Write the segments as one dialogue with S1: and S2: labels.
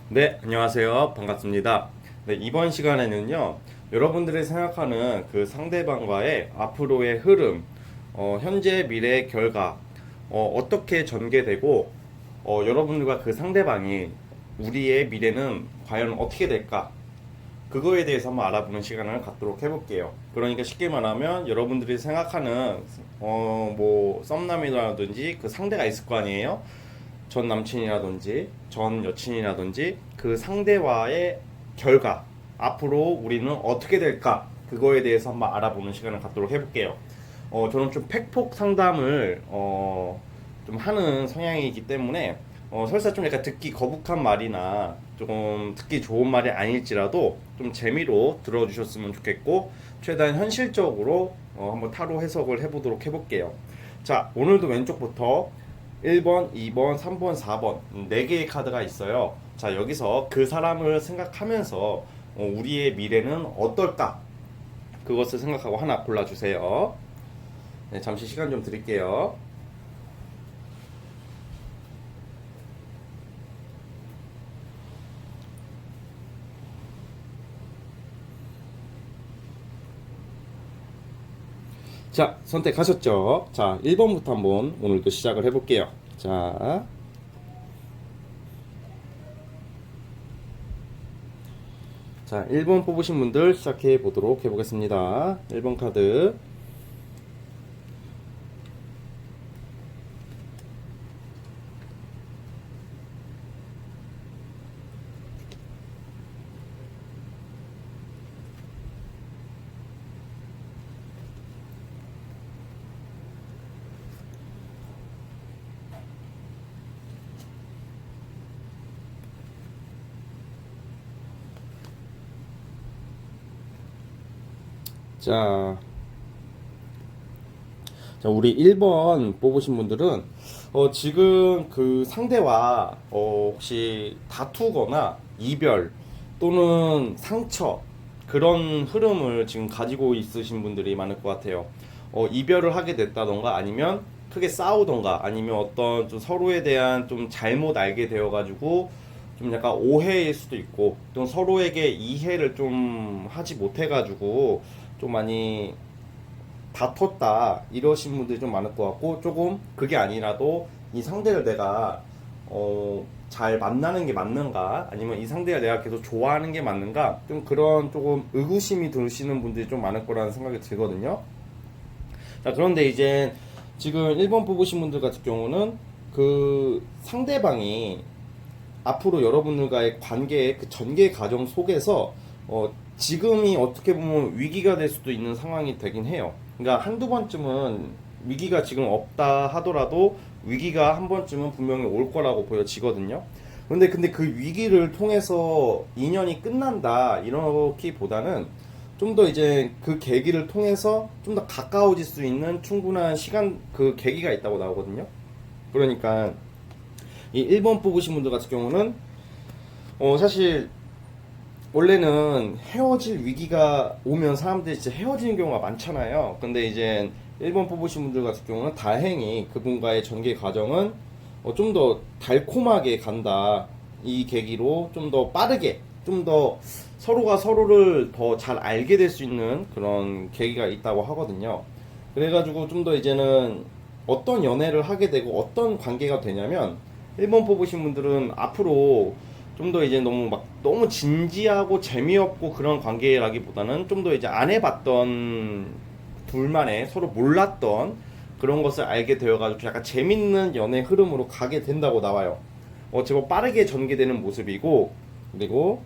S1: 네, 안녕하세요. 반갑습니다. 네, 이번 시간에는요, 여러분들이 생각하는 그 상대방과의 앞으로의 흐름, 현재, 미래, 결과, 떻게 전개되고, 여러분들과 그 상대방이 우리의 미래는 과연 어떻게 될까? 그거에 대해서 한번 알아보는 시간을 갖도록 해볼게요. 그러니까 쉽게 말하면 여러분들이 생각하는, 썸남이라든지 그 상대가 있을 거 아니에요? 전 남친이라든지 전 여친이라든지 그 상대와의 결과 앞으로 우리는 어떻게 될까 그거에 대해서 한번 알아보는 시간을 갖도록 해볼게요. 저는 좀 팩폭 상담을 좀 하는 성향이기 때문에 설사 좀 약간 듣기 거북한 말이나 조금 듣기 좋은 말이 아닐지라도 좀 재미로 들어주셨으면 좋겠고 최대한 현실적으로 한번 타로 해석을 해보도록 해볼게요. 자, 오늘도 왼쪽부터 1번, 2번, 3번, 4번 4개의 카드가 있어요. 자, 여기서 그 사람을 생각하면서 우리의 미래는 어떨까? 그것을 생각하고 하나 골라주세요. 네, 잠시 시간 좀 드릴게요. 자, 선택하셨죠? 자, 1번부터 한번 오늘도 시작을 해볼게요. 자, 1번 뽑으신 분들 시작해 보도록 해보겠습니다. 1번 카드. 자, 자, 우리 1번 뽑으신 분들은 지금 그 상대와 혹시 다투거나 이별 또는 상처 그런 흐름을 지금 가지고 있으신 분들이 많을 것 같아요. 이별을 하게 됐다던가 아니면 크게 싸우던가 아니면 어떤 좀 서로에 대한 좀 잘못 알게 되어가지고 좀 약간 오해일 수도 있고 또 서로에게 이해를 좀 하지 못해가지고 좀 많이 다퉜다 이러신 분들이 좀 많을 것 같고 조금 그게 아니라도 이 상대를 내가 잘 만나는 게 맞는가 아니면 이 상대가 내가 계속 좋아하는 게 맞는가 좀 그런 조금 의구심이 드시는 분들이 좀 많을 거라는 생각이 들거든요. 자, 그런데 이제 지금 1번 뽑으신 분들 같은 경우는 그 상대방이 앞으로 여러분들과의 관계의 그 전개 과정 속에서 지금이 어떻게 보면 위기가 될 수도 있는 상황이 되긴 해요. 그러니까 한두 번쯤은 위기가 지금 없다 하더라도 위기가 한 번쯤은 분명히 올 거라고 보여지거든요. 근데 그 위기를 통해서 인연이 끝난다 이렇기보다는 좀 더 이제 그 계기를 통해서 좀 더 가까워질 수 있는 충분한 시간 그 계기가 있다고 나오거든요. 그러니까 이 1번 뽑으신 분들 같은 경우는 사실 원래는 헤어질 위기가 오면 사람들이 진짜 헤어지는 경우가 많잖아요. 근데 이제 1번 뽑으신 분들 같은 경우는 다행히 그분과의 전개 과정은 좀 더 달콤하게 간다. 이 계기로 좀 더 빠르게, 좀 더 서로가 서로를 더 잘 알게 될 수 있는 그런 계기가 있다고 하거든요. 그래가지고 좀 더 이제는 어떤 연애를 하게 되고 어떤 관계가 되냐면 1번 뽑으신 분들은 앞으로 좀 더 이제 너무 진지하고 재미없고 그런 관계라기보다는 좀 더 이제 안 해봤던 둘만의 서로 몰랐던 그런 것을 알게 되어가지고 약간 재밌는 연애 흐름으로 가게 된다고 나와요. 제법 빠르게 전개되는 모습이고 그리고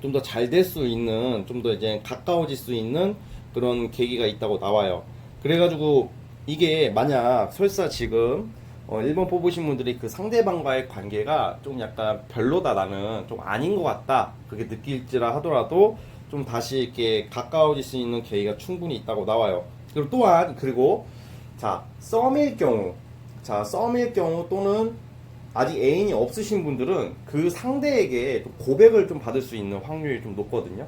S1: 좀 더 잘 될 수 있는 좀 더 이제 가까워질 수 있는 그런 계기가 있다고 나와요. 그래가지고 이게 만약 설사 지금 1번 뽑으신 분들이 그 상대방과의 관계가 좀 약간 별로다 나는 좀 아닌 것 같다 그렇게 느낄지라 하더라도 좀 다시 이렇게 가까워질 수 있는 계기가 충분히 있다고 나와요. 그리고 또한 그리고 자 썸일 경우 또는 아직 애인이 없으신 분들은 그 상대에게 좀 고백을 좀 받을 수 있는 확률이 좀 높거든요.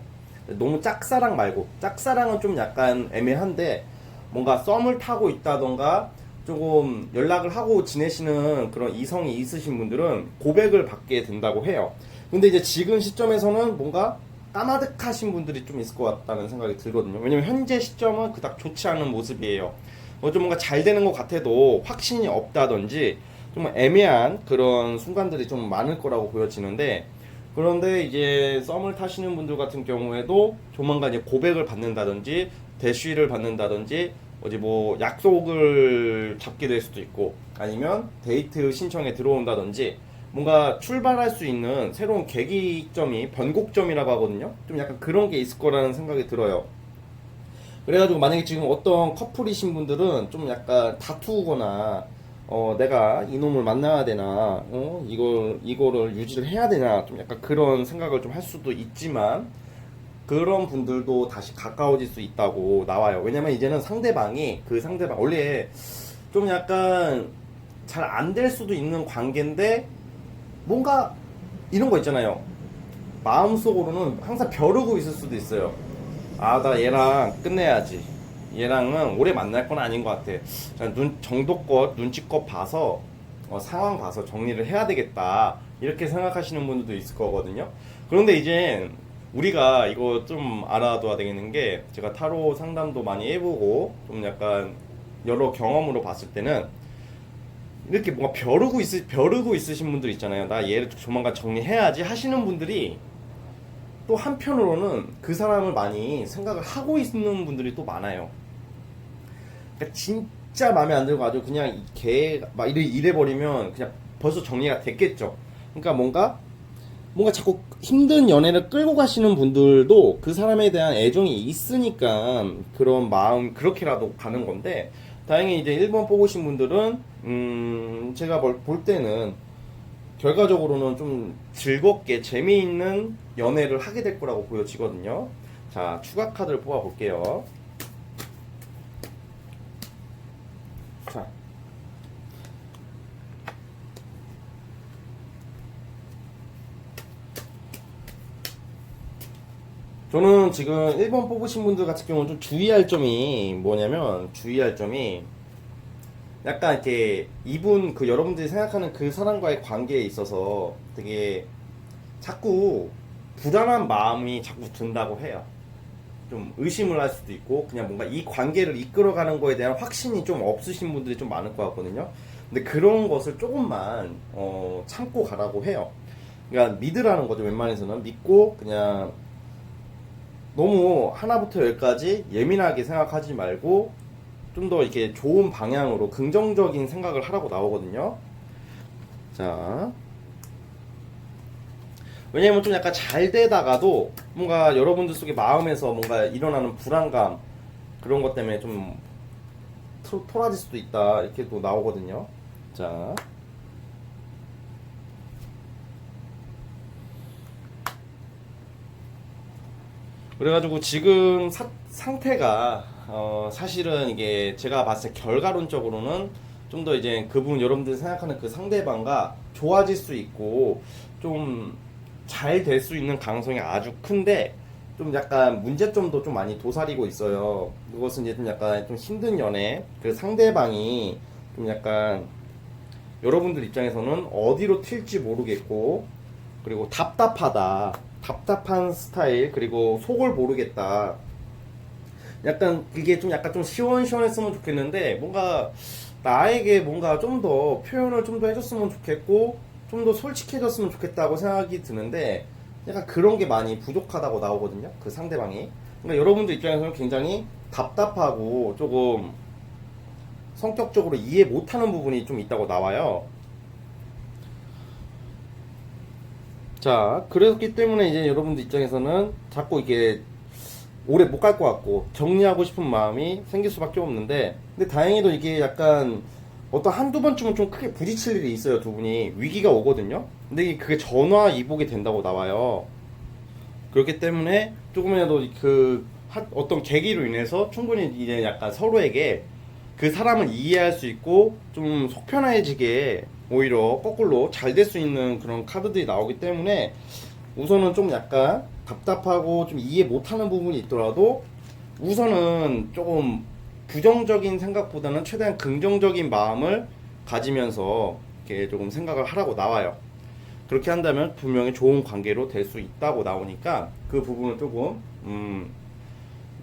S1: 너무 짝사랑 말고 짝사랑은 좀 약간 애매한데 뭔가 썸을 타고 있다던가 조금 연락을 하고 지내시는 그런 이성이 있으신 분들은 고백을 받게 된다고 해요. 근데 이제 지금 시점에서는 뭔가 까마득하신 분들이 좀 있을 것 같다는 생각이 들거든요. 왜냐면 현재 시점은 그닥 좋지 않은 모습이에요. 좀 뭔가 잘 되는 것 같아도 확신이 없다든지 좀 애매한 그런 순간들이 좀 많을 거라고 보여지는데, 그런데 이제 썸을 타시는 분들 같은 경우에도 조만간 이제 고백을 받는다든지 대쉬를 받는다든지 어디 뭐 약속을 잡게 될 수도 있고, 아니면 데이트 신청에 들어온다든지 뭔가 출발할 수 있는 새로운 계기점이 변곡점이라고 하거든요. 좀 약간 그런 게 있을 거라는 생각이 들어요. 그래가지고 만약에 지금 어떤 커플이신 분들은 좀 약간 다투거나 내가 이놈을 만나야 되나, 이거를 유지를 해야 되나, 좀 약간 그런 생각을 좀 할 수도 있지만, 그런 분들도 다시 가까워질 수 있다고 나와요. 왜냐면 이제는 상대방이, 그 상대방 원래 좀 약간 잘 안 될 수도 있는 관계인데 뭔가 이런 거 있잖아요. 마음속으로는 항상 벼르고 있을 수도 있어요. 아, 나 얘랑 끝내야지. 얘랑은 오래 만날 건 아닌 것 같아. 그냥 정도껏, 눈치껏 봐서, 상황 봐서 정리를 해야 되겠다. 이렇게 생각하시는 분들도 있을 거거든요. 그런데 이제 우리가 이거 좀 알아둬야 되겠는 게, 제가 타로 상담도 많이 해보고, 좀 약간 여러 경험으로 봤을 때는, 이렇게 뭔가 벼르고 있으신 분들 있잖아요. 나 얘를 조만간 정리해야지 하시는 분들이 또 한편으로는 그 사람을 많이 생각을 하고 있는 분들이 또 많아요. 그러니까 진짜 마음에 안 들고 아주 그냥 걔막 이래 버리면 그냥 벌써 정리가 됐겠죠. 그러니까 뭔가 자꾸 힘든 연애를 끌고 가시는 분들도 그 사람에 대한 애정이 있으니까 그런 마음 그렇게라도 가는 건데, 다행히 이제 1번 뽑으신 분들은 제가 볼 때는 결과적으로는 좀 즐겁게 재미있는 연애를 하게 될 거라고 보여지거든요. 자, 추가 카드를 뽑아 볼게요. 자, 저는 지금 1번 뽑으신 분들 같은 경우는 좀 주의할 점이 뭐냐면, 주의할 점이 약간 이렇게 이분, 그 여러분들이 생각하는 그 사람과의 관계에 있어서 되게 자꾸 불안한 마음이 자꾸 든다고 해요. 좀 의심을 할 수도 있고, 그냥 뭔가 이 관계를 이끌어가는 거에 대한 확신이 좀 없으신 분들이 좀 많을 것 같거든요. 근데 그런 것을 조금만 참고 가라고 해요. 그러니까 믿으라는 거죠. 웬만해서는 믿고 그냥 너무 하나부터 열까지 예민하게 생각하지 말고 좀 더 이렇게 좋은 방향으로 긍정적인 생각을 하라고 나오거든요. 자, 왜냐면 좀 약간 잘 되다가도 뭔가 여러분들 속의 마음에서 뭔가 일어나는 불안감, 그런 것 때문에 좀 토라질 수도 있다, 이렇게 또 나오거든요. 자, 그래가지고 지금 상태가 사실은 이게 제가 봤을 때 결과론적으로는 좀 더 이제 그분, 여러분들이 생각하는 그 상대방과 좋아질 수 있고 좀 잘 될 수 있는 가능성이 아주 큰데, 좀 약간 문제점도 좀 많이 도사리고 있어요. 그것은 이제 좀 약간 좀 힘든 연애, 그 상대방이 좀 약간 여러분들 입장에서는 어디로 튈지 모르겠고, 그리고 답답한 스타일, 그리고 속을 모르겠다. 약간 그게 좀 약간 좀 시원시원했으면 좋겠는데, 뭔가 나에게 뭔가 좀 더 표현을 좀 더 해줬으면 좋겠고 좀 더 솔직해졌으면 좋겠다고 생각이 드는데, 약간 그런 게 많이 부족하다고 나오거든요, 그 상대방이. 그러니까 여러분들 입장에서는 굉장히 답답하고 조금 성격적으로 이해 못하는 부분이 좀 있다고 나와요. 자, 그렇기 때문에 이제 여러분들 입장에서는 자꾸 이게 오래 못 갈 것 같고 정리하고 싶은 마음이 생길 수밖에 없는데, 근데 다행히도 이게 약간 어떤 한두 번쯤은 좀 크게 부딪힐 일이 있어요. 두 분이 위기가 오거든요. 근데 그게 전화위복이 된다고 나와요. 그렇기 때문에 조금이라도 어떤 계기로 인해서 충분히 이제 약간 서로에게 그 사람을 이해할 수 있고 좀 속 편해지게, 오히려 거꾸로 잘 될 수 있는 그런 카드들이 나오기 때문에, 우선은 좀 약간 답답하고 좀 이해 못하는 부분이 있더라도 우선은 조금 부정적인 생각보다는 최대한 긍정적인 마음을 가지면서 이렇게 조금 생각을 하라고 나와요. 그렇게 한다면 분명히 좋은 관계로 될 수 있다고 나오니까 그 부분을 조금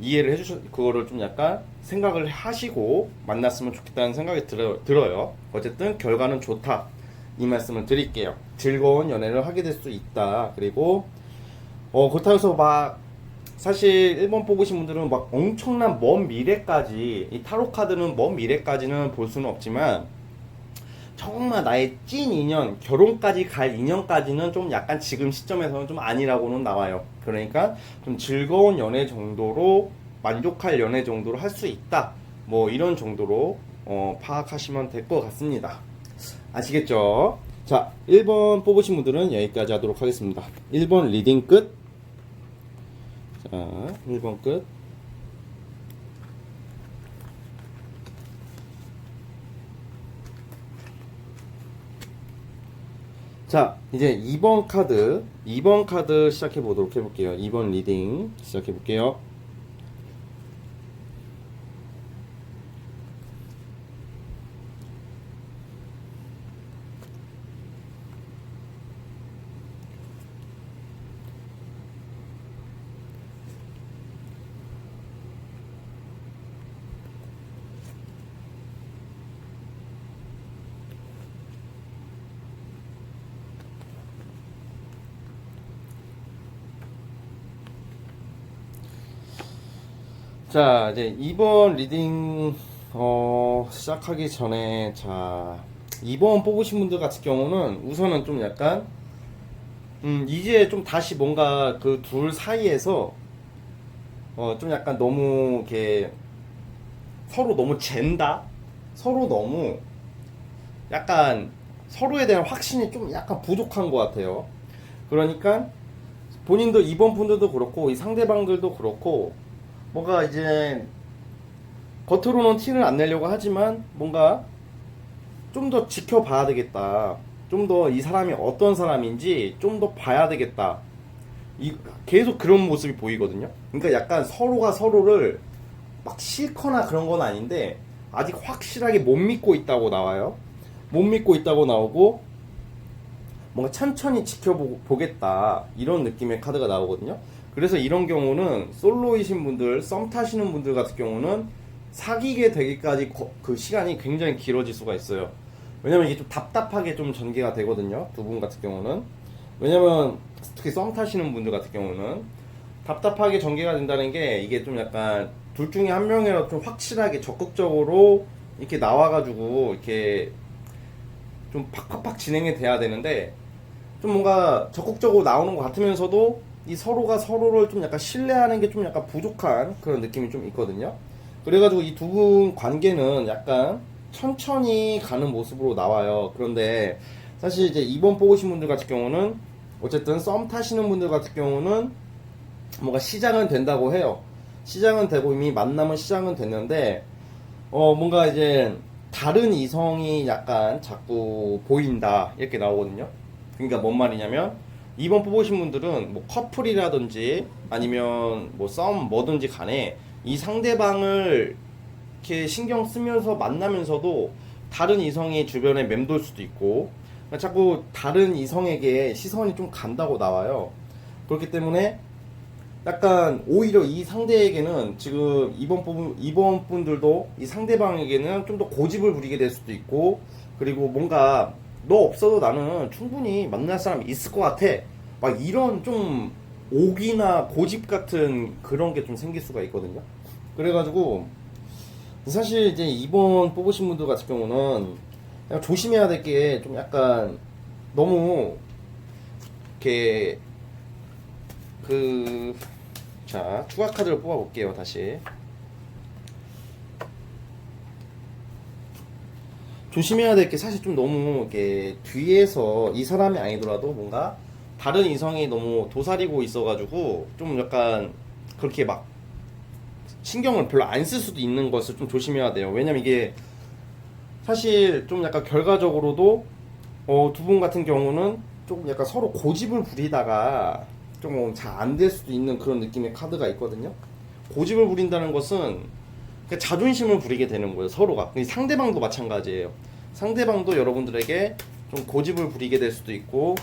S1: 이해를 해주셔, 그거를 좀 약간 생각을 하시고 만났으면 좋겠다는 생각이 들어요. 어쨌든 결과는 좋다, 이 말씀을 드릴게요. 즐거운 연애를 하게 될 수 있다. 그리고 그렇다고 해서 막 사실 1번 뽑으신 분들은 막 엄청난 먼 미래까지, 이 타로 카드는 먼 미래까지는 볼 수는 없지만 정말 나의 찐 인연, 결혼까지 갈 인연까지는 좀 약간 지금 시점에서는 좀 아니라고는 나와요. 그러니까 좀 즐거운 연애 정도로, 만족할 연애 정도로 할 수 있다, 뭐 이런 정도로 파악하시면 될 것 같습니다. 아시겠죠? 자, 1번 뽑으신 분들은 여기까지 하도록 하겠습니다. 1번 리딩 끝. 자, 1번 끝. 자, 이제 2번 카드 시작해 보도록 해볼게요. 2번 리딩 시작해 볼게요. 자, 이제 2번 리딩 시작하기 전에, 자, 2번 뽑으신 분들 같은 경우는 우선은 좀 약간 이제 좀 다시 뭔가 그 둘 사이에서 좀 약간 너무 이렇게 서로 너무 잰다? 서로 너무 약간 서로에 대한 확신이 좀 약간 부족한 것 같아요. 그러니까 본인도, 2번 분들도 그렇고 이 상대방들도 그렇고, 뭔가 이제 겉으로는 티를 안 내려고 하지만 뭔가 좀 더 지켜봐야 되겠다, 좀 더 이 사람이 어떤 사람인지 좀 더 봐야 되겠다, 계속 그런 모습이 보이거든요. 그러니까 약간 서로가 서로를 막 싫거나 그런 건 아닌데 아직 확실하게 못 믿고 있다고 나와요. 못 믿고 있다고 나오고, 뭔가 천천히 지켜보겠다, 이런 느낌의 카드가 나오거든요. 그래서 이런 경우는 솔로이신 분들, 썸 타시는 분들 같은 경우는 사귀게 되기까지 그 시간이 굉장히 길어질 수가 있어요. 왜냐면 이게 좀 답답하게 좀 전개가 되거든요, 두 분 같은 경우는. 왜냐면 특히 썸 타시는 분들 같은 경우는 답답하게 전개가 된다는 게, 이게 좀 약간 둘 중에 한 명이라도 좀 확실하게 적극적으로 이렇게 나와가지고 이렇게 좀 팍팍팍 진행이 돼야 되는데, 좀 뭔가 적극적으로 나오는 것 같으면서도 이 서로가 서로를 좀 약간 신뢰하는 게 좀 약간 부족한 그런 느낌이 좀 있거든요. 그래가지고 이 두 분 관계는 약간 천천히 가는 모습으로 나와요. 그런데 사실 이제 2번 뽑으신 분들 같은 경우는, 어쨌든 썸 타시는 분들 같은 경우는 뭔가 시작은 된다고 해요. 시작은 되고 이미 만남은 시작은 됐는데, 뭔가 이제 다른 이성이 약간 자꾸 보인다, 이렇게 나오거든요. 그러니까 뭔 말이냐면, 2번 뽑으신 분들은 뭐 커플이라든지 아니면 뭐 썸 뭐든지 간에 이 상대방을 이렇게 신경 쓰면서 만나면서도 다른 이성이 주변에 맴돌 수도 있고, 그러니까 자꾸 다른 이성에게 시선이 좀 간다고 나와요. 그렇기 때문에 약간 오히려 이 상대에게는, 지금 2번 분들도 이 상대방에게는 좀 더 고집을 부리게 될 수도 있고, 그리고 뭔가 너 없어도 나는 충분히 만날 사람이 있을 것 같아, 막 이런 좀 오기나 고집 같은 그런 게 좀 생길 수가 있거든요. 그래가지고 사실 이제 2번 뽑으신 분들 같은 경우는 그냥 조심해야 될 게, 좀 약간 너무 이렇게 자, 추가 카드를 뽑아 볼게요. 다시 조심해야 될 게, 사실 좀 너무 이렇게 뒤에서 이 사람이 아니더라도 뭔가 다른 이성이 너무 도사리고 있어가지고 좀 약간 그렇게 막 신경을 별로 안 쓸 수도 있는 것을 좀 조심해야 돼요. 왜냐면 이게 사실 좀 약간 결과적으로도 두 분 같은 경우는 조금 약간 서로 고집을 부리다가 좀 잘 안 될 수도 있는 그런 느낌의 카드가 있거든요. 고집을 부린다는 것은 그러니까 자존심을 부리게 되는 거예요, 서로가. 상대방도 마찬가지예요. 상대방도 여러분들에게 좀 고집을 부리게 될 수도 있고,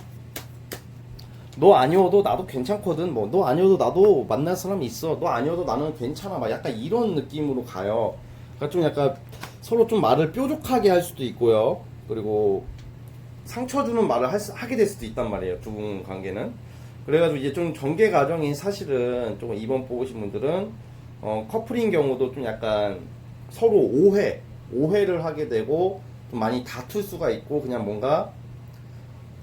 S1: 너 아니어도 나도 괜찮거든. 뭐 너 아니어도 나도 만날 사람이 있어. 너 아니어도 나는 괜찮아. 막 약간 이런 느낌으로 가요. 그러니까 좀 약간 서로 좀 말을 뾰족하게 할 수도 있고요. 그리고 상처 주는 말을 하게 될 수도 있단 말이에요. 두 분 관계는. 그래가지고 이제 좀 전개 과정이 사실은 조금 2번 뽑으신 분들은 커플인 경우도 좀 약간 서로 오해를 하게 되고 좀 많이 다툴 수가 있고 그냥 뭔가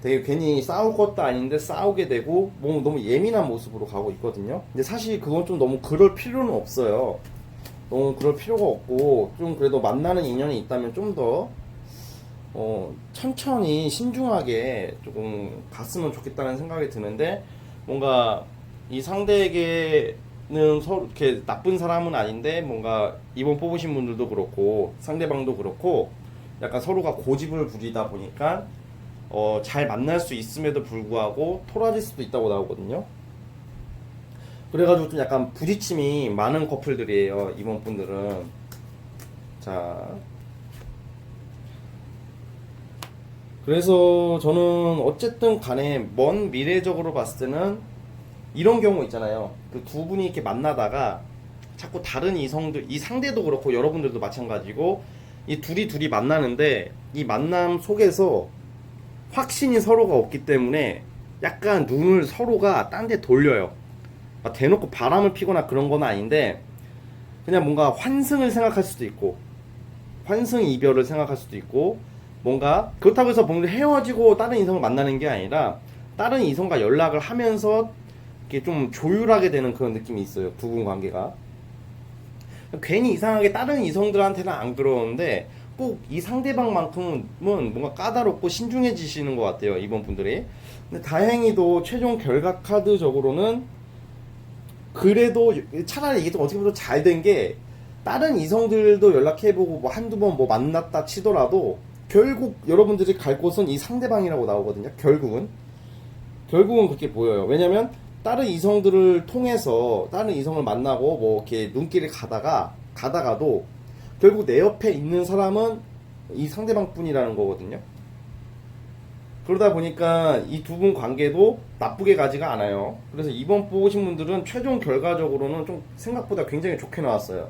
S1: 되게 괜히 싸울 것도 아닌데 싸우게 되고 뭐 너무 예민한 모습으로 가고 있거든요. 근데 사실 그건 좀 너무 그럴 필요는 없어요. 너무 그럴 필요가 없고 좀 그래도 만나는 인연이 있다면 좀 더 천천히 신중하게 조금 갔으면 좋겠다는 생각이 드는데 뭔가 이 상대에게는 서로 이렇게 나쁜 사람은 아닌데 뭔가 이번 뽑으신 분들도 그렇고 상대방도 그렇고 약간 서로가 고집을 부리다 보니까 잘 만날 수 있음에도 불구하고 토라질 수도 있다고 나오거든요. 그래가지고 좀 약간 부딪힘이 많은 커플들이에요. 이번 분들은. 자, 그래서 저는 어쨌든 간에 먼 미래적으로 봤을 때는 이런 경우 있잖아요. 그 두 분이 이렇게 만나다가 자꾸 다른 이성들, 이 상대도 그렇고 여러분들도 마찬가지고 이 둘이 만나는데 이 만남 속에서 확신이 서로가 없기 때문에 약간 눈을 서로가 딴 데 돌려요. 막 대놓고 바람을 피거나 그런 건 아닌데 그냥 뭔가 환승을 생각할 수도 있고 환승 이별을 생각할 수도 있고 뭔가 그렇다고 해서 뭔가 헤어지고 다른 이성을 만나는 게 아니라 다른 이성과 연락을 하면서 이렇게 좀 조율하게 되는 그런 느낌이 있어요. 두 분 관계가. 괜히 이상하게 다른 이성들한테는 안 그러는데 꼭 이 상대방만큼은 뭔가 까다롭고 신중해지시는 것 같아요. 이번 분들이. 근데 다행히도 최종 결과 카드적으로는 그래도 차라리 이게 좀 어떻게 보면 잘 된 게 다른 이성들도 연락해보고 뭐 한두 번 뭐 만났다 치더라도 결국 여러분들이 갈 곳은 이 상대방이라고 나오거든요. 결국은 그렇게 보여요. 왜냐면 다른 이성들을 통해서 다른 이성을 만나고 뭐 이렇게 눈길을 가다가도 결국 내 옆에 있는 사람은 이 상대방 뿐이라는 거거든요. 그러다 보니까 이 두 분 관계도 나쁘게 가지가 않아요. 그래서 이번 뽑으신 분들은 최종 결과적으로는 좀 생각보다 굉장히 좋게 나왔어요.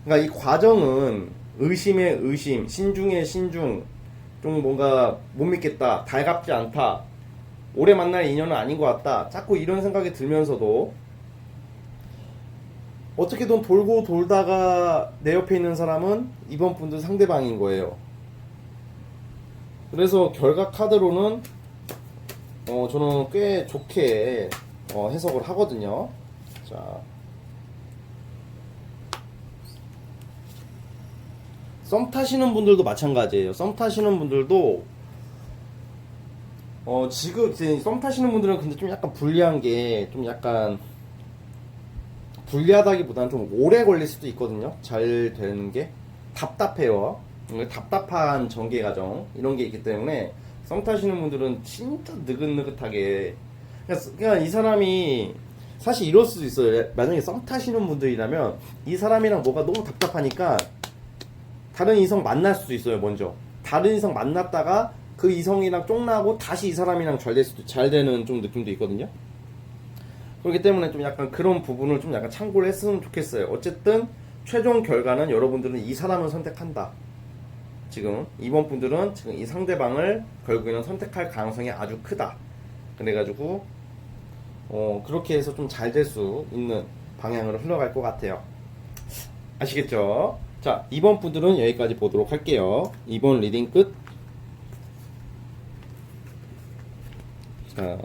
S1: 그러니까 이 과정은 의심의 의심, 신중의 신중, 좀 뭔가 못 믿겠다, 달갑지 않다, 오래 만날 인연은 아닌 것 같다, 자꾸 이런 생각이 들면서도 어떻게든 돌고 돌다가 내 옆에 있는 사람은 이번 분들 상대방인 거예요. 그래서 결과 카드로는 저는 꽤 좋게 해석을 하거든요. 자, 썸 타시는 분들도 마찬가지예요. 썸 타시는 분들도 지금 이제 썸 타시는 분들은 근데 좀 약간 불리한 게 좀 약간 불리하다기보다는 좀 오래 걸릴 수도 있거든요. 잘 되는 게 답답해요. 답답한 전개 과정 이런 게 있기 때문에 썸 타시는 분들은 진짜 느긋느긋하게 그냥 이 사람이 사실 이럴 수도 있어요. 만약에 썸 타시는 분들이라면 이 사람이랑 뭐가 너무 답답하니까 다른 이성 만날 수도 있어요. 먼저 다른 이성 만났다가 그 이성이랑 쫑나고 다시 이 사람이랑 잘 되는 좀 느낌도 있거든요. 그렇기 때문에 좀 약간 그런 부분을 좀 약간 참고를 했으면 좋겠어요. 어쨌든 최종 결과는 여러분들은 이 사람을 선택한다. 지금 이번 분들은 지금 이 상대방을 결국에는 선택할 가능성이 아주 크다. 그래가지고 그렇게 해서 좀 잘 될 수 있는 방향으로 흘러갈 것 같아요. 아시겠죠? 자, 이번 분들은 여기까지 보도록 할게요. 이번 리딩 끝. 자,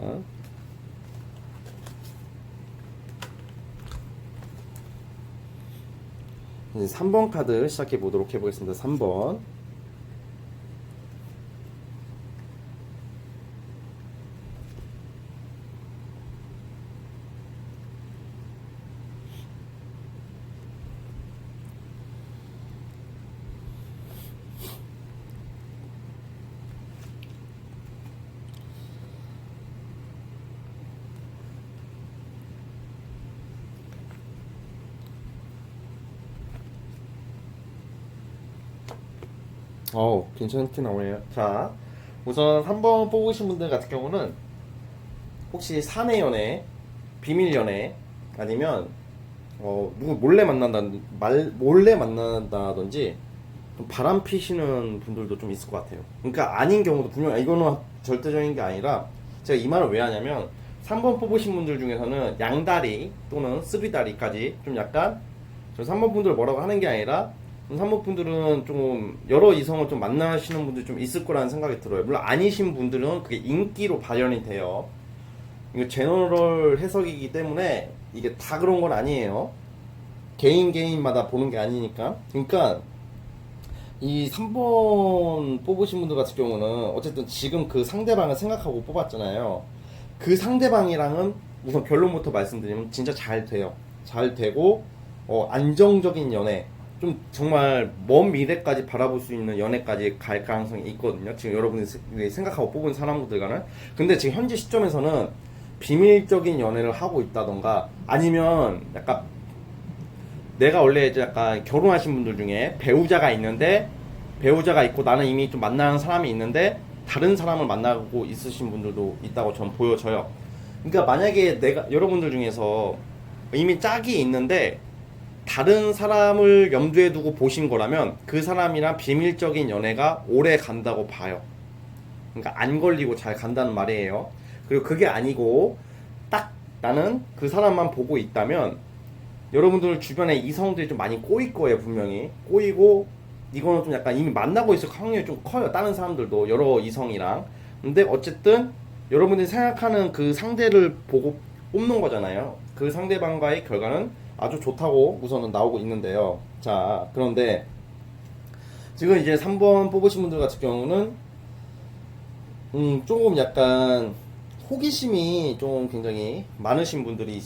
S1: 이제 3번 카드 시작해 보도록 해보겠습니다. 3번. 괜찮게 나오네요. 자, 우선 3번 뽑으신 분들 같은 경우는 혹시 사내 연애, 비밀 연애, 아니면 누구 몰래 만난다든지 좀 바람 피시는 분들도 좀 있을 것 같아요. 그러니까 아닌 경우도 분명, 이거는 절대적인 게 아니라, 제가 이 말을 왜 하냐면 3번 뽑으신 분들 중에서는 양다리 또는 쓰리다리까지 좀 약간, 저 3번 분들 뭐라고 하는 게 아니라 3번 분들은 좀 여러 이성을 좀 만나시는 분들이 좀 있을 거라는 생각이 들어요. 물론 아니신 분들은 그게 인기로 발현이 돼요. 이거 제너럴 해석이기 때문에 이게 다 그런 건 아니에요. 개인마다 보는 게 아니니까. 그러니까 이 3번 뽑으신 분들 같은 경우는 어쨌든 지금 그 상대방을 생각하고 뽑았잖아요. 그 상대방이랑은 우선 결론부터 말씀드리면 진짜 잘 돼요. 잘 되고 안정적인 연애, 좀 정말 먼 미래까지 바라볼 수 있는 연애까지 갈 가능성이 있거든요. 지금 여러분이 생각하고 뽑은 사람들과는. 근데 지금 현재 시점에서는 비밀적인 연애를 하고 있다던가, 아니면 약간 내가 원래 이제 약간 결혼하신 분들 중에 배우자가 있고 나는 이미 좀 만나는 사람이 있는데 다른 사람을 만나고 있으신 분들도 있다고 전 보여져요. 그러니까 만약에 여러분들 중에서 이미 짝이 있는데 다른 사람을 염두에 두고 보신 거라면 그 사람이랑 비밀적인 연애가 오래 간다고 봐요. 그러니까 안 걸리고 잘 간다는 말이에요. 그리고 그게 아니고 딱 나는 그 사람만 보고 있다면 여러분들 주변에 이성들이 좀 많이 꼬일 거예요. 분명히 꼬이고, 이거는 좀 약간 이미 만나고 있을 확률이 좀 커요. 다른 사람들도 여러 이성이랑. 근데 어쨌든 여러분들이 생각하는 그 상대를 보고 뽑는 거잖아요. 그 상대방과의 결과는 아주 좋다고 우선은 나오고 있는데요. 자, 그런데 지금 이제 3번 뽑으신 분들 같은 경우는 조금 약간 호기심이 좀 굉장히 많으신 분들이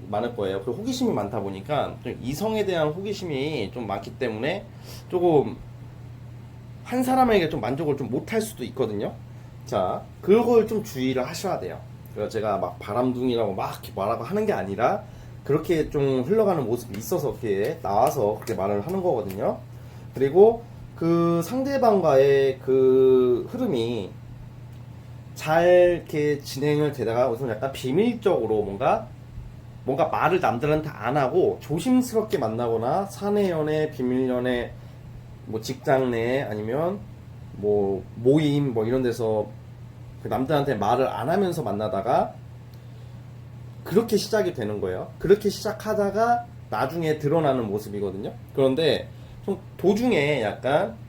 S1: 많을 거예요. 그리고 호기심이 많다 보니까 좀 이성에 대한 호기심이 좀 많기 때문에 조금 한 사람에게 좀 만족을 좀 못할 수도 있거든요. 자, 그걸 좀 주의를 하셔야 돼요. 그래서 제가 막 바람둥이라고 막 이렇게 말하고 하는 게 아니라 그렇게 좀 흘러가는 모습이 있어서 그렇게 나와서 그렇게 말을 하는 거거든요. 그리고 그 상대방과의 그 흐름이 잘 이렇게 진행을 되다가 우선 약간 비밀적으로 뭔가 말을 남들한테 안 하고 조심스럽게 만나거나 사내 연애, 비밀 연애, 뭐 직장 내 아니면 뭐 모임 뭐 이런 데서 그 남들한테 말을 안 하면서 만나다가 그렇게 시작이 되는 거예요. 그렇게 시작하다가 나중에 드러나는 모습이거든요. 그런데 좀 도중에 약간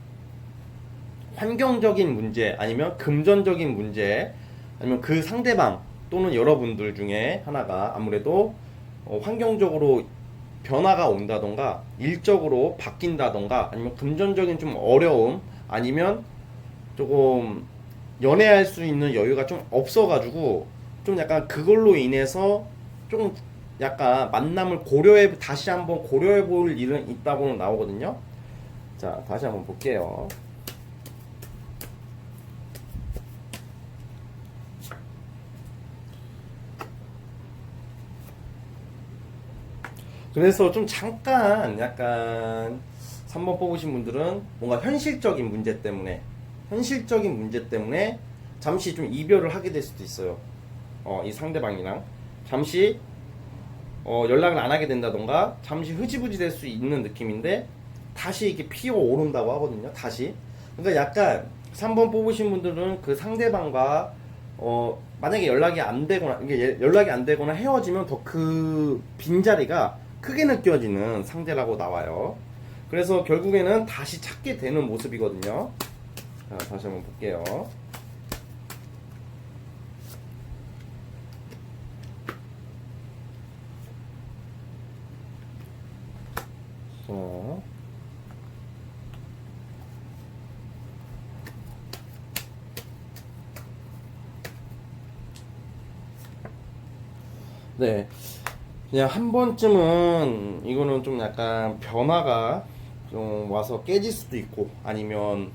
S1: 환경적인 문제 아니면 금전적인 문제 아니면 그 상대방 또는 여러분들 중에 하나가 아무래도 환경적으로 변화가 온다던가 일적으로 바뀐다던가 아니면 금전적인 좀 어려움 아니면 조금 연애할 수 있는 여유가 좀 없어가지고 좀 약간 그걸로 인해서 좀 약간 만남을 다시 한번 고려해 볼 일은 있다고는 나오거든요. 자, 다시 한번 볼게요. 그래서 좀 잠깐 약간 3번 뽑으신 분들은 뭔가 현실적인 문제 때문에 잠시 좀 이별을 하게 될 수도 있어요. 이 상대방이랑 잠시 연락을 안 하게 된다던가 잠시 흐지부지 될 수 있는 느낌인데 다시 이렇게 피어 오른다고 하거든요. 다시. 그러니까 약간 3번 뽑으신 분들은 그 상대방과 만약에 연락이 안 되거나 헤어지면 더 그 빈자리가 크게 느껴지는 상대라고 나와요. 그래서 결국에는 다시 찾게 되는 모습이거든요. 자, 다시 한번 볼게요. 네. 그냥 한 번쯤은 이거는 좀 약간 변화가 좀 와서 깨질 수도 있고 아니면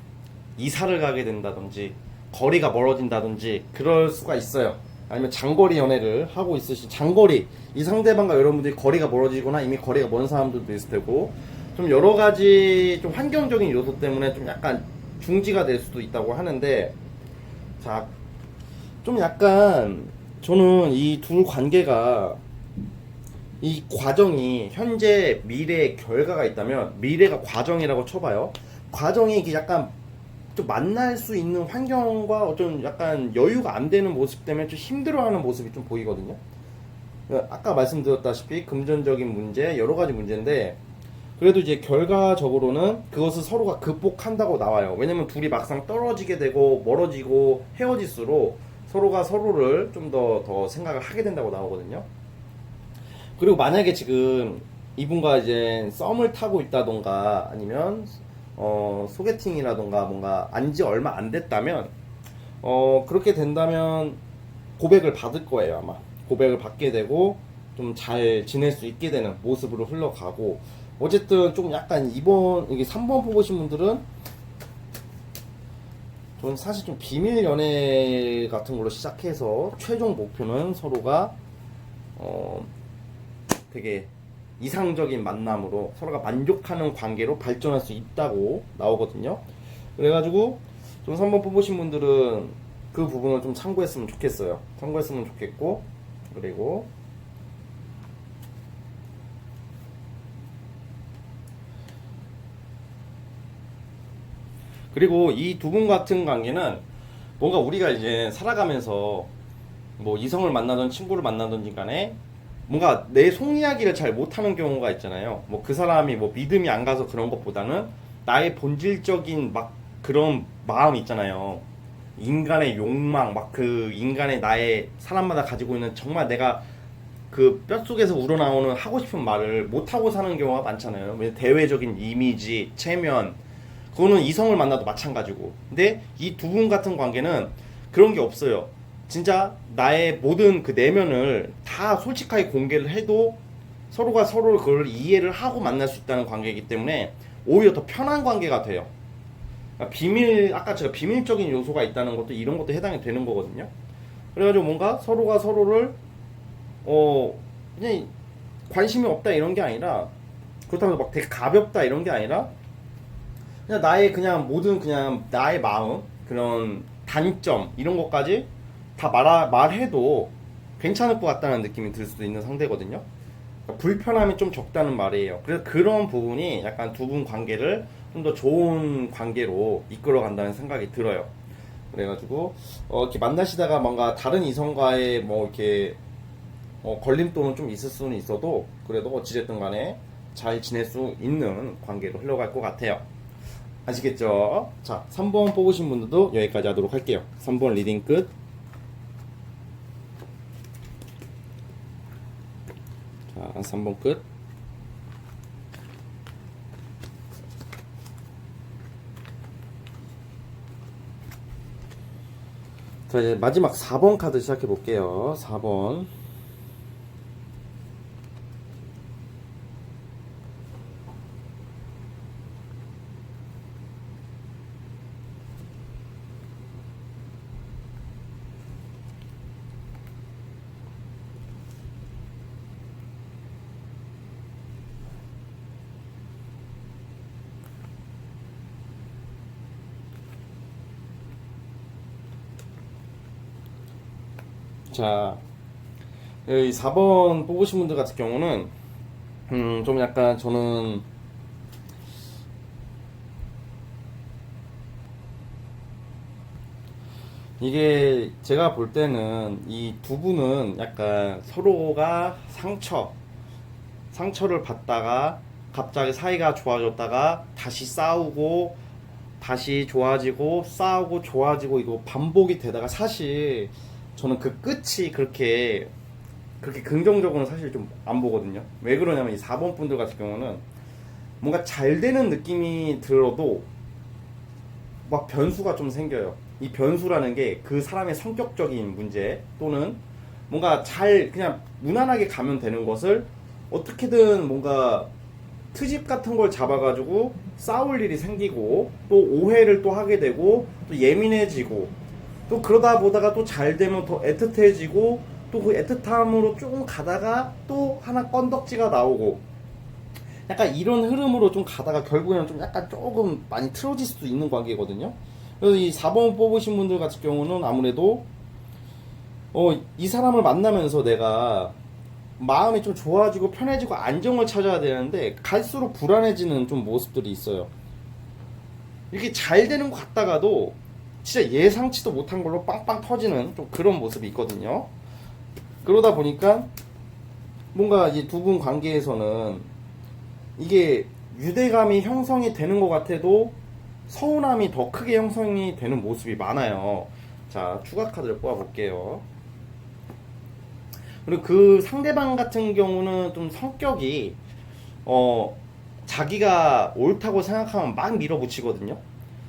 S1: 이사를 가게 된다든지 거리가 멀어진다든지 그럴 수가 있어요. 아니면 장거리 연애를 하고 있으신 장거리 이 상대방과 여러분들이 거리가 멀어지거나 이미 거리가 먼 사람들도 있을 테고 좀 여러 가지 좀 환경적인 요소 때문에 좀 약간 중지가 될 수도 있다고 하는데 자, 좀 약간 저는 이 둘 관계가 이 과정이 현재 미래의 결과가 있다면 미래가 과정이라고 쳐봐요. 과정이 이게 약간 좀 만날 수 있는 환경과 어떤 약간 여유가 안 되는 모습 때문에 좀 힘들어하는 모습이 좀 보이거든요. 아까 말씀드렸다시피 금전적인 문제, 여러 가지 문제인데 그래도 이제 결과적으로는 그것을 서로가 극복한다고 나와요. 왜냐면 둘이 막상 떨어지게 되고 멀어지고 헤어질수록 서로가 서로를 좀 더 생각을 하게 된다고 나오거든요. 그리고 만약에 지금 이분과 이제 썸을 타고 있다던가 아니면 소개팅이라던가 뭔가 안지 얼마 안 됐다면 그렇게 된다면 고백을 받을 거예요. 아마 고백을 받게 되고 좀 잘 지낼 수 있게 되는 모습으로 흘러가고, 어쨌든 조금 약간 이번 이게 3번 뽑으신 분들은 저는 사실 좀 비밀 연애 같은 걸로 시작해서 최종 목표는 서로가 되게 이상적인 만남으로 서로가 만족하는 관계로 발전할 수 있다고 나오거든요. 그래가지고 좀 3번 뽑으신 분들은 그 부분을 좀 참고했으면 좋겠어요. 참고했으면 좋겠고, 그리고 이 두 분 같은 관계는 뭔가 우리가 이제 살아가면서 뭐 이성을 만나든 친구를 만나든지 간에 뭔가 내 속 이야기를 잘 못하는 경우가 있잖아요. 뭐 그 사람이 뭐 믿음이 안 가서 그런 것보다는 나의 본질적인 막 그런 마음 있잖아요. 인간의 욕망, 막 그 인간의 나의 사람마다 가지고 있는 정말 내가 그 뼛속에서 우러나오는 하고 싶은 말을 못하고 사는 경우가 많잖아요. 대외적인 이미지, 체면, 그거는 이성을 만나도 마찬가지고. 근데 이 두 분 같은 관계는 그런 게 없어요. 진짜 나의 모든 그 내면을 다 솔직하게 공개를 해도 서로가 서로를 그걸 이해를 하고 만날 수 있다는 관계이기 때문에 오히려 더 편한 관계가 돼요. 그러니까 아까 제가 비밀적인 요소가 있다는 것도 이런 것도 해당이 되는 거거든요. 그래가지고 뭔가 서로가 서로를 그냥 관심이 없다 이런 게 아니라, 그렇다고 해서 막 되게 가볍다 이런 게 아니라 그냥 나의 그냥 모든 그냥 나의 마음, 그런 단점 이런 것까지 다 말해도 괜찮을 것 같다는 느낌이 들 수도 있는 상대거든요. 그러니까 불편함이 좀 적다는 말이에요. 그래서 그런 부분이 약간 두 분 관계를 좀 더 좋은 관계로 이끌어 간다는 생각이 들어요. 그래가지고 이렇게 만나시다가 뭔가 다른 이성과의 뭐 이렇게 걸림돌은 좀 있을 수는 있어도 그래도 어찌됐든 간에 잘 지낼 수 있는 관계로 흘러갈 것 같아요. 아시겠죠? 자, 3번 뽑으신 분들도 여기까지 하도록 할게요. 3번 리딩 끝. 자, 3번 끝. 자, 이제 마지막 4번 카드 시작해 볼게요. 4번. 자, 이 4번 뽑으신 분들 같은 경우는 좀 약간 저는 이게 제가 볼 때는 이 두 분은 약간 서로가 상처를 받다가 갑자기 사이가 좋아졌다가 다시 싸우고 다시 좋아지고 싸우고 좋아지고 이거 반복이 되다가, 사실 저는 그 끝이 그렇게 긍정적으로는 사실 좀 안 보거든요. 왜 그러냐면 이 4번 분들 같은 경우는 뭔가 잘 되는 느낌이 들어도 막 변수가 좀 생겨요. 이 변수라는 게 그 사람의 성격적인 문제 또는 뭔가 잘 그냥 무난하게 가면 되는 것을 어떻게든 뭔가 트집 같은 걸 잡아가지고 싸울 일이 생기고 또 오해를 또 하게 되고 또 예민해지고 또 그러다 보다가 또 잘 되면 더 애틋해지고 또 그 애틋함으로 조금 가다가 또 하나 건덕지가 나오고 약간 이런 흐름으로 좀 가다가 결국에는 좀 약간 조금 많이 틀어질 수도 있는 관계거든요. 그래서 이 4번 뽑으신 분들 같은 경우는 아무래도 이 사람을 만나면서 내가 마음이 좀 좋아지고 편해지고 안정을 찾아야 되는데 갈수록 불안해지는 좀 모습들이 있어요. 이렇게 잘 되는 것 같다가도 진짜 예상치도 못한 걸로 빵빵 터지는 좀 그런 모습이 있거든요. 그러다 보니까 뭔가 이 두 분 관계에서는 이게 유대감이 형성이 되는 것 같아도 서운함이 더 크게 형성이 되는 모습이 많아요. 자, 추가 카드를 뽑아 볼게요. 그리고 그 상대방 같은 경우는 좀 성격이 자기가 옳다고 생각하면 막 밀어붙이거든요.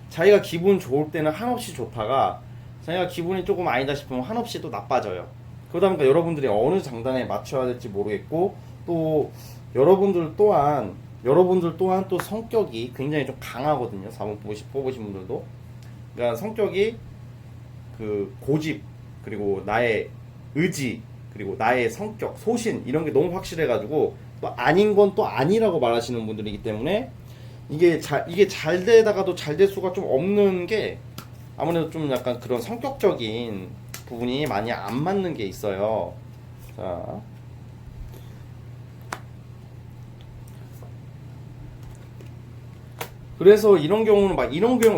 S1: 자기가 기분 좋을 때는 한없이 좋다가 자기가 기분이 조금 아니다 싶으면 한없이 또 나빠져요. 그러다 보니까 여러분들이 어느 장단에 맞춰야 될지 모르겠고, 또 여러분들 또한 또 성격이 굉장히 좀 강하거든요. 4번 뽑으신 분들도. 그러니까 성격이 그 고집, 그리고 나의 의지, 그리고 나의 성격, 소신 이런 게 너무 확실해가지고 또 아닌 건 또 아니라고 말하시는 분들이기 때문에 이게 잘 되다가도 잘 될 수가 좀 없는 게 아무래도 좀 약간 그런 성격적인 부분이 많이 안 맞는 게 있어요. 자, 그래서 이런 경우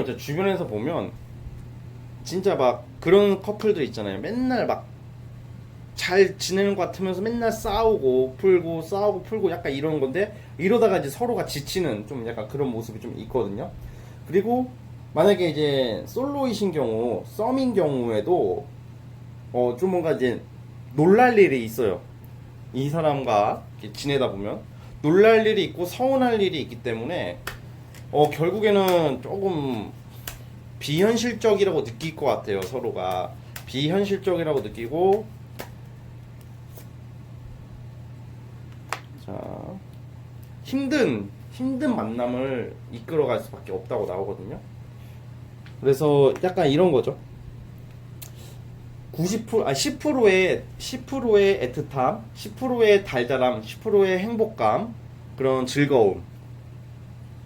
S1: 이제 주변에서 보면 진짜 막 그런 커플들 있잖아요. 맨날 막 잘 지내는 것 같으면서 맨날 싸우고 풀고 싸우고 풀고 약간 이런 건데, 이러다가 이제 서로가 지치는 좀 약간 그런 모습이 좀 있거든요. 그리고 만약에 이제 솔로이신 경우, 썸인 경우에도 좀 뭔가 이제 놀랄 일이 있어요. 이 사람과 이렇게 지내다 보면 놀랄 일이 있고 서운할 일이 있기 때문에 결국에는 조금 비현실적이라고 느낄 것 같아요. 서로가 비현실적이라고 느끼고, 자, 힘든 만남을 이끌어갈 수밖에 없다고 나오거든요. 그래서 약간 이런 거죠. 10%의 애틋함, 10%의 달달함, 10%의 행복감, 그런 즐거움,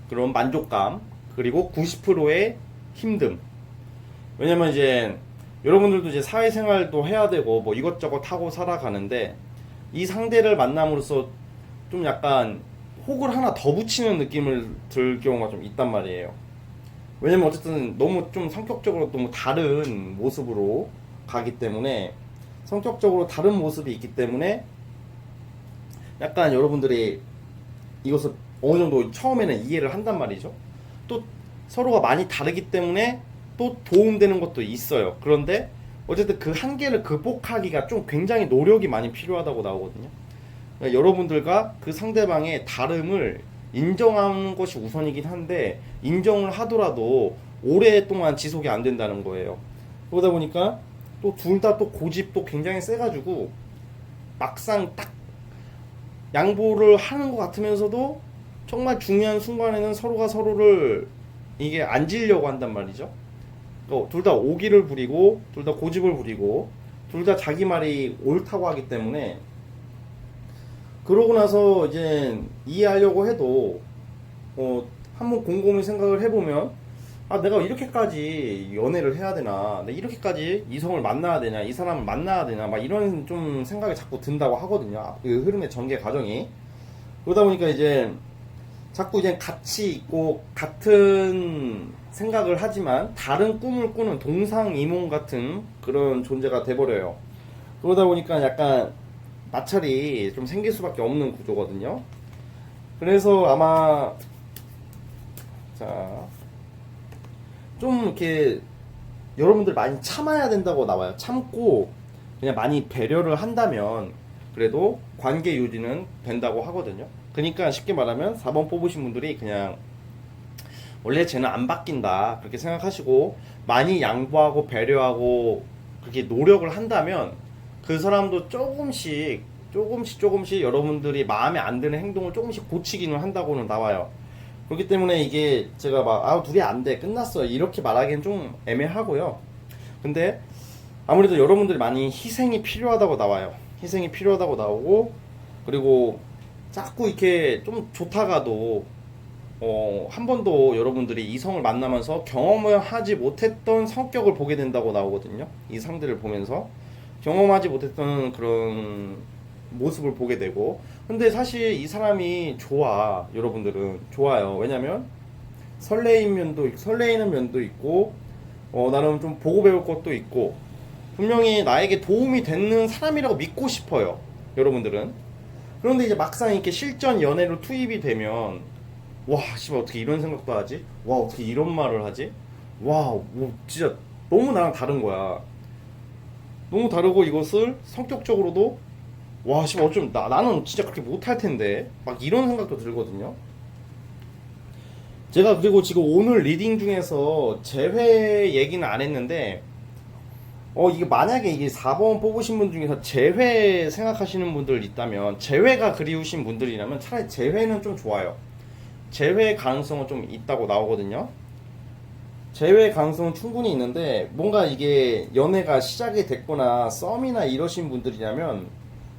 S1: 그런 만족감, 그리고 90%의 힘듦. 왜냐면 이제 여러분들도 이제 사회생활도 해야 되고 뭐 이것저것 하고 살아가는데, 이 상대를 만남으로써 좀 약간 혹을 하나 더 붙이는 느낌을 들 경우가 좀 있단 말이에요. 왜냐면 어쨌든 너무 좀 성격적으로 너무 다른 모습으로 가기 때문에, 성격적으로 다른 모습이 있기 때문에 약간 여러분들이 이것을 어느 정도 처음에는 이해를 한단 말이죠. 또 서로가 많이 다르기 때문에 또 도움되는 것도 있어요. 그런데 어쨌든 그 한계를 극복하기가 좀 굉장히 노력이 많이 필요하다고 나오거든요. 그러니까 여러분들과 그 상대방의 다름을 인정하는 것이 우선이긴 한데, 인정을 하더라도 오랫동안 지속이 안 된다는 거예요. 그러다 보니까 또 둘 다 또 고집도 굉장히 세가지고 막상 딱 양보를 하는 것 같으면서도 정말 중요한 순간에는 서로가 서로를 이게 앉으려고 한단 말이죠. 둘 다 오기를 부리고 둘 다 고집을 부리고 둘 다 자기 말이 옳다고 하기 때문에, 그러고 나서 이제 이해하려고 해도 한번 곰곰이 생각을 해보면, 아, 내가 이렇게까지 연애를 해야 되나, 내가 이렇게까지 이성을 만나야 되냐, 이 사람을 만나야 되냐, 막 이런 좀 생각이 자꾸 든다고 하거든요. 그 흐름의 전개 과정이. 그러다 보니까 이제 자꾸 이제 같이 있고 같은 생각을 하지만 다른 꿈을 꾸는 동상이몽 같은 그런 존재가 돼버려요. 그러다 보니까 약간 마찰이 좀 생길 수밖에 없는 구조거든요. 그래서 아마 자, 좀 이렇게 여러분들 많이 참아야 된다고 나와요. 참고 그냥 많이 배려를 한다면 그래도 관계 유지는 된다고 하거든요. 그러니까 쉽게 말하면 4번 뽑으신 분들이 그냥 원래 쟤는 안 바뀐다 그렇게 생각하시고, 많이 양보하고 배려하고 그렇게 노력을 한다면 그 사람도 조금씩 여러분들이 마음에 안 드는 행동을 조금씩 고치기는 한다고는 나와요. 그렇기 때문에 이게 제가 막 둘이 안 돼 끝났어 이렇게 말하기엔 좀 애매하고요. 근데 아무래도 여러분들이 많이 희생이 필요하다고 나와요. 희생이 필요하다고 나오고, 그리고 자꾸 이렇게 좀 좋다가도 한 번도 여러분들이 이성을 만나면서 경험을 하지 못했던 성격을 보게 된다고 나오거든요. 이 상대를 보면서. 경험하지 못했던 그런 모습을 보게 되고. 근데 사실 이 사람이 좋아. 여러분들은 좋아요. 왜냐면 설레이는 면도 있고, 나름 좀 보고 배울 것도 있고, 분명히 나에게 도움이 되는 사람이라고 믿고 싶어요. 여러분들은. 그런데 이제 막상 이렇게 실전 연애로 투입이 되면, 와, 씨발, 어떻게 이런 생각도 하지? 와, 어떻게 이런 말을 하지? 와, 뭐, 진짜 너무 나랑 다른 거야. 너무 다르고 이것을 성격적으로도, 와, 씨발, 어쩜 나는 진짜 그렇게 못할 텐데. 막 이런 생각도 들거든요. 제가 그리고 지금 오늘 리딩 중에서 재회 얘기는 안 했는데, 이게 만약에 이게 4번 뽑으신 분 중에서 재회 생각하시는 분들 있다면, 재회가 그리우신 분들이라면 차라리 재회는 좀 좋아요. 재회 가능성은 좀 있다고 나오거든요. 재회 가능성은 충분히 있는데, 뭔가 이게 연애가 시작이 됐거나 썸이나 이러신 분들이라면,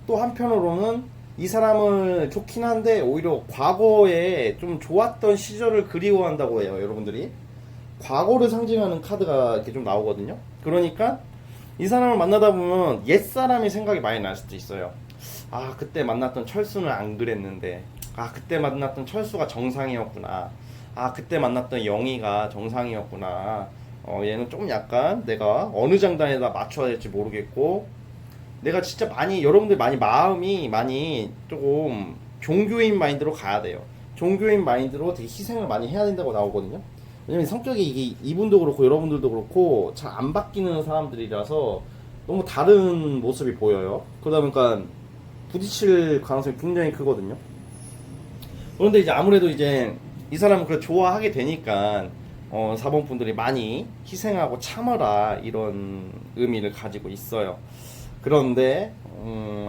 S1: 또 한편으로는 이 사람을 좋긴 한데 오히려 과거에 좀 좋았던 시절을 그리워한다고 해요. 여러분들이 과거를 상징하는 카드가 이렇게 좀 나오거든요. 그러니까 이 사람을 만나다 보면 옛사람이 생각이 많이 날 수도 있어요. 아, 그때 만났던 철수는 안 그랬는데, 아, 그때 만났던 철수가 정상이었구나, 아, 그때 만났던 영희가 정상이었구나, 얘는 좀 약간 내가 어느 장단에다 맞춰야 될지 모르겠고, 내가 진짜 많이, 여러분들 많이 마음이 많이 조금 종교인 마인드로 가야 돼요. 종교인 마인드로 되게 희생을 많이 해야 된다고 나오거든요. 왜냐면 성격이 이게 이분도 그렇고 여러분들도 그렇고 잘 안 바뀌는 사람들이라서 너무 다른 모습이 보여요. 그러다 보니까 부딪힐 가능성이 굉장히 크거든요. 그런데 이제 아무래도 이제 이 사람을 그래 좋아하게 되니까 4번 분들이 많이 희생하고 참아라 이런 의미를 가지고 있어요. 그런데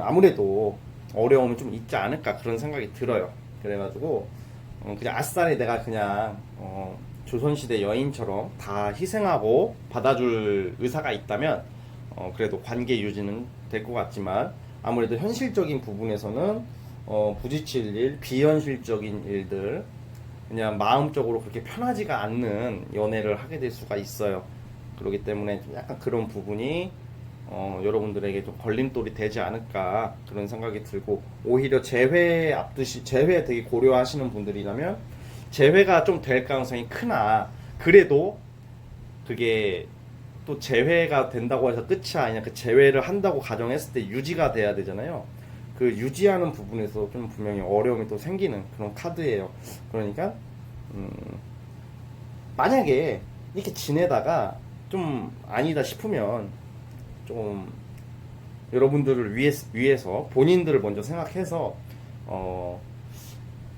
S1: 아무래도 어려움이 좀 있지 않을까 그런 생각이 들어요. 그래가지고 그냥 아싸리 내가 그냥 조선시대 여인처럼 다 희생하고 받아줄 의사가 있다면 그래도 관계 유지는 될 것 같지만, 아무래도 현실적인 부분에서는 부딪힐 일, 비현실적인 일들, 그냥 마음적으로 그렇게 편하지가 않는 연애를 하게 될 수가 있어요. 그렇기 때문에 좀 약간 그런 부분이 여러분들에게 좀 걸림돌이 되지 않을까 그런 생각이 들고, 오히려 재회 앞두시 재회 되게 고려하시는 분들이라면 재회가 좀 될 가능성이 크나, 그래도 그게 또 재회가 된다고 해서 끝이 아니냐, 그 재회를 한다고 가정했을 때 유지가 돼야 되잖아요. 그 유지하는 부분에서 좀 분명히 어려움이 또 생기는 그런 카드예요. 그러니까 만약에 이렇게 지내다가 좀 아니다 싶으면 좀 여러분들을 위해서 본인들을 먼저 생각해서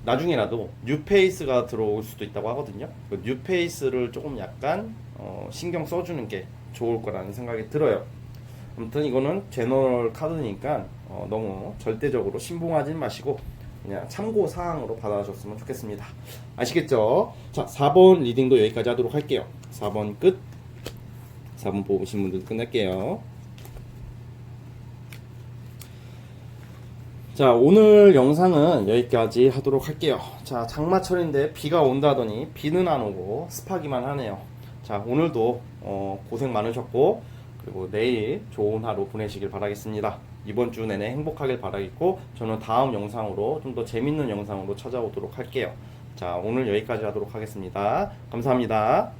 S1: 나중에라도 뉴페이스가 들어올 수도 있다고 하거든요. 그 뉴페이스를 조금 약간 신경 써주는 게 좋을 거라는 생각이 들어요. 아무튼 이거는 제너럴 카드니까 너무 절대적으로 신봉하진 마시고 그냥 참고 사항으로 받아줬으면 좋겠습니다. 아시겠죠? 자, 4번 리딩도 여기까지 하도록 할게요. 4번 끝. 4번 뽑으신 분들 끝낼게요. 자, 오늘 영상은 여기까지 하도록 할게요. 자, 장마철인데 비가 온다더니 비는 안 오고 습하기만 하네요. 자, 오늘도 고생 많으셨고, 그리고 내일 좋은 하루 보내시길 바라겠습니다. 이번 주 내내 행복하길 바라겠고, 저는 다음 영상으로 좀 더 재밌는 영상으로 찾아오도록 할게요. 자, 오늘 여기까지 하도록 하겠습니다. 감사합니다.